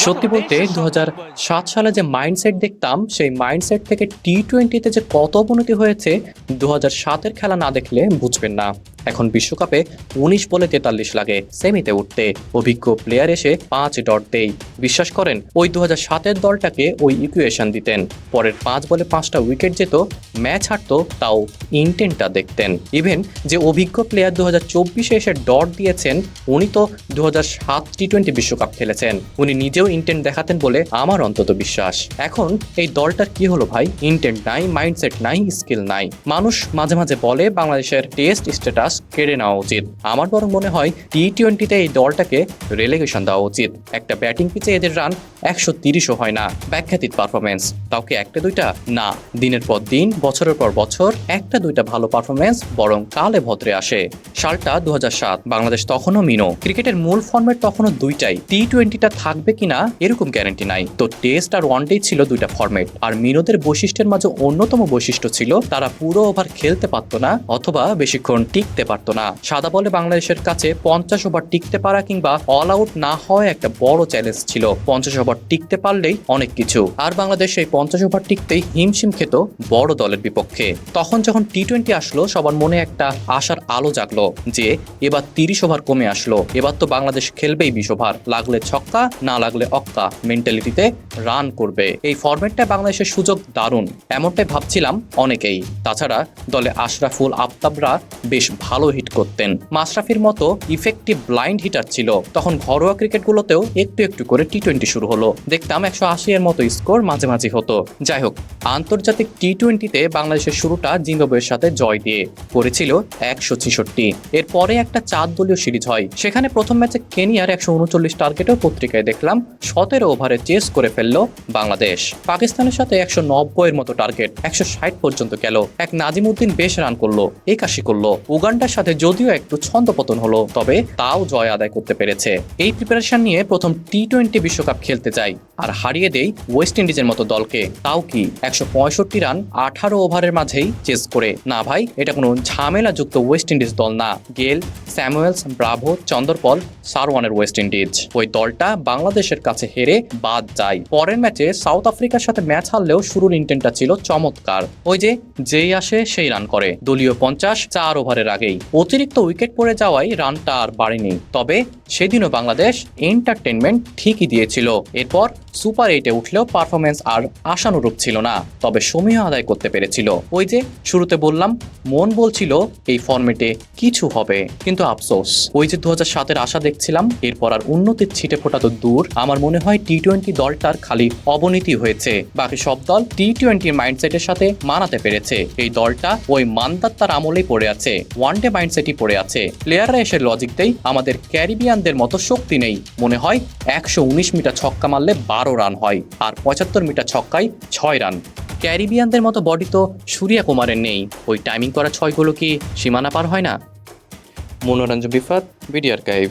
সত্যি বলতে 2007 সালে যে মাইন্ডসেট দেখতাম সেই মাইন্ডসেট থেকে টি-20তে যে কত অবনতি হয়েছে 2007-এর খেলা না দেখলে বুঝবেন না। এখন বিশ্বকাপে 19 বলে 43 লাগে সেমিতে উঠতে, অভিজ্ঞ প্লেয়ার এসে 5 ডট দেই। বিশ্বাস করেন ওই 2007-এর দলটাকে ওই ইকুয়েশন দিতেন, পরের 5 বলে 5টা উইকেট যেত, ম্যাচ হারতো, তাও ইন্টেন্টটা দেখতেন। ইভেন যে অভিজ্ঞ প্লেয়ার 2024-এ এসে ডট দিয়েছেন উনি তো 2007 টি-20 বিশ্বকাপ খেলেছেন, উনি নিজেও ইন্টেন্ট দেখাতেন বলে আমার অন্তত বিশ্বাস। এখন এই দলটার কি হলো ভাই? ইন্টেন্ট নাই, মাইন্ডসেট নাই, স্কিল নাই। মানুষ মাঝে মাঝে বলে বাংলাদেশের টেস্ট স্ট্যাটাস কেড়ে নেওয়া উচিত। আমার বরং মনে হয় টি-20তে এই দলটাকে রেলেগেশন দেওয়া উচিত। একটা ব্যাটিং পিচে এদের রান 130ও হয় না, ব্যাখ্যাতীত পারফরমেন্স। তাও কি একটা দুইটা? না, দিনের পর দিন, বছরের পর বছর একটা দুইটা ভালো পারফরমেন্স বরং কালে ভদ্রে আসে। সালটা 2007, বাংলাদেশ তখনও মিনো, ক্রিকেটের মূল ফর্মেট তখনও দুইটাই। টি-20টা থাকবে কিনা এরকম গ্যারান্টি নাই। তো টেস্ট আর ওয়ানডে ছিল দুইটা ফর্মেট, আর মিনোদের বৈশিষ্ট্যের মাঝে অন্যতম বৈশিষ্ট্য ছিল তারা পুরো ওভার খেলতে পারতো না অথবা বেশিক্ষণ টিকতে পারতো না। সাদা বলে বাংলাদেশের কাছে 50 ওভার টিকতে পারা কিংবা অল আউট না হওয়া একটা বড় চ্যালেঞ্জ ছিল। 50 ওভার টিকতে পারলেই অনেক কিছু, আর বাংলাদেশ এই 50 ওভার টিকতেই হিমশিম খেত বড় দলের বিপক্ষে। তখন যখন টি-20 আসলো সবার মনে একটা আশার আলো জাগলো যে এবার 30 ওভার কমে আসলো, এবার তো বাংলাদেশ খেলবেই 20 ওভার, লাগলে ছক্কা না লাগলে অক্কা মেন্টালিটিতে রান করবে। এই ফরম্যাটটা বাংলাদেশের সুযোগ দারুণ, এমনটাই ভাবছিলাম অনেকেই। তাছাড়া দলে আশরাফুল আফতাবরা বেশ ভালো হিট করতেন, মাশরাফির মতো ইফেক্টিভ ব্লাইন্ড হিটার ছিল। তখন ঘরোয়া ক্রিকেটগুলোতেও একটু একটু করে টি-20 শুরু হলো, দেখতাম 180 এর মতো স্কোর মাঝে মাঝে হতো। যাই হোক, আন্তর্জাতিক টি-20তে বাংলাদেশের শুরুটা জিম্বাবুয়ের সাথে জয় দিয়ে করেছিল 166। এরপরে একটা 4 দলীয় সিরিজ হয়, সেখানে প্রথম ম্যাচে কেনিয়ার 139 টার্গেটও পত্রিকায় দেখলাম 17 ওভারে চেস করে ফেললো বাংলাদেশ। পাকিস্তানের সাথে 190 এর মতো টার্গেট, 160 পর্যন্ত গেল। এক নাজিমউদ্দিন বেশ রান করলো, 81 করলো। উগান্ডার সাথে যদিও একটু ছন্দপতন হলো, তবে তাও জয় আদায় করতে পেরেছে। এই প্রিপারেশন নিয়ে প্রথম টি-20 বিশ্বকাপ খেলতে যাই আর হারিয়ে দেই ওয়েস্ট ইন্ডিজের মতো দলকে, তাও কি 165 রান 18 ওভারের মাঝেই চেস করে। না ভাই, এটা কোনো ঝামেলাযুক্ত ওয়েস্ট ইন্ডিজ দল না। গেল, স্যামুয়েলস, ব্রাভো, চন্দরপল, সারওয়ানের ওয়েস্ট ইন্ডিজ। ওই দলটা বাংলাদেশের কাছে হেরে বাদ যায়। পরের ম্যাচে সাউথ আফ্রিকার সাথে ম্যাচ হারলেও শুরুর ইন্টেন্টটা ছিল চমৎকার, ওই যে যেই আসে সেই রান করে। দলীয় 50 4 ওভারের আগেই অতিরিক্ত উইকেট পড়ে যাওয়ায় রানটা আর বাড়েনি, তবে সেদিনও বাংলাদেশ এন্টারটেনমেন্ট ঠিকই দিয়েছিল। এরপর সুপার 8-এ উঠলেও পারফরমেন্স আর আশানুরূপ ছিল না, তবে সময় আদায় করতে পেরেছিল। ওই যে শুরুতে বললাম, মন বলছিল এই ফর্মেটে কিছু হবে, কিন্তু আফসোস ওই যে 2007-এর আশা দেখছিলাম, এরপর আর উন্নতির ছিটে ফোটা তো দূর। আমার মনে হয় টি-20 দলটার খালি অবনতি হয়েছে, বাকি সব দল টি-20 মাইন্ডসেটের সাথে মানাতে পেরেছে। এই দলটা ওই মান্দাত্তার আমলেই পড়ে আছে, ওয়ানডে মাইন্ডসেটই পড়ে আছে। প্লেয়াররা এসে লজিক দেই আমাদের ক্যারিবিয়ানদের মতো শক্তি নেই। মনে হয় 119 মিটার ছক্কা মারলে 12 রান হয়, আর 75 মিটার ছক্কায় 6 রান। ক্যারিবিয়ানদের মতো বডি তো সূর্যা কুমারের নেই, ওই টাইমিং করা 6 গুলো কি সীমানা পার হয় না? মনোরঞ্জন বিফাত, ভিডিও আর্কাইভ।